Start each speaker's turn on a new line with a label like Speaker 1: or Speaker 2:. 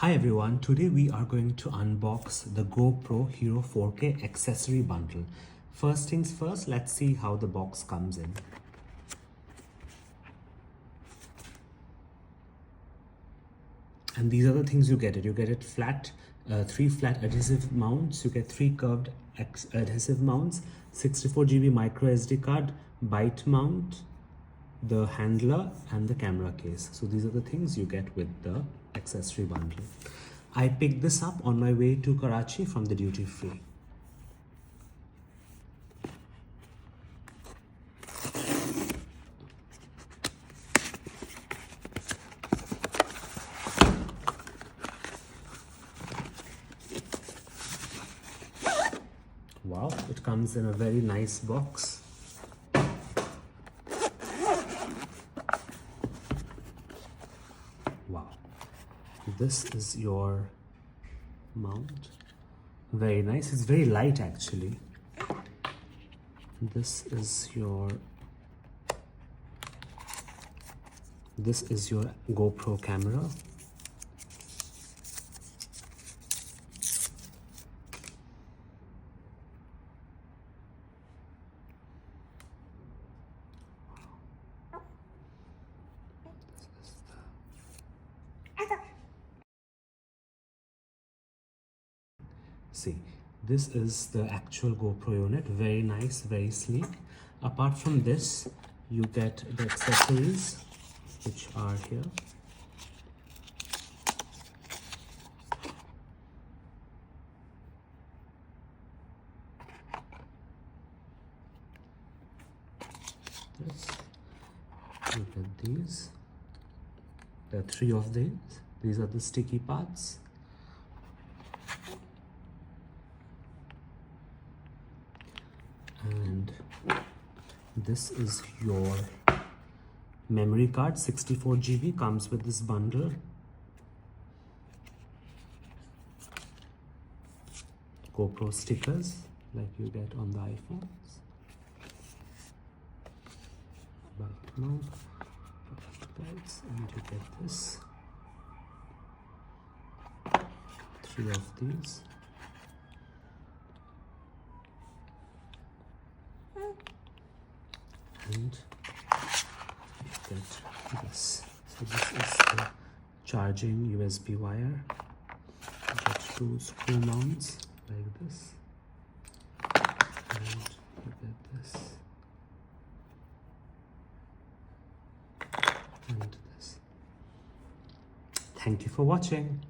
Speaker 1: Hi everyone, today we are going to unbox the GoPro HERO 4K accessory bundle. First things first, let's see how the box comes in. And these are the things you get it. You get it flat, 3 flat adhesive mounts, you get 3 curved adhesive mounts, 64 GB micro SD card, bite mount, the handler and the camera case. So these are the things you get with the accessory bundle. I picked this up on my way to Karachi from the duty free. Wow, it comes in a very nice box. Wow, this is your mount. Very nice. It's very light actually. This is your GoPro camera. See, this is the actual GoPro unit. Very nice, very sleek. Apart from this, you get the accessories, which are here. This, you get these. There are 3 of these. These are the sticky parts. And this is your memory card, 64 GB, comes with this bundle. GoPro stickers like you get on the iPhones. Belt mount, guys, and you get this. 3 of these. And you get this. So this is the charging USB wire. You get 2 screw mounts like this, and you get this and this. Thank you for watching.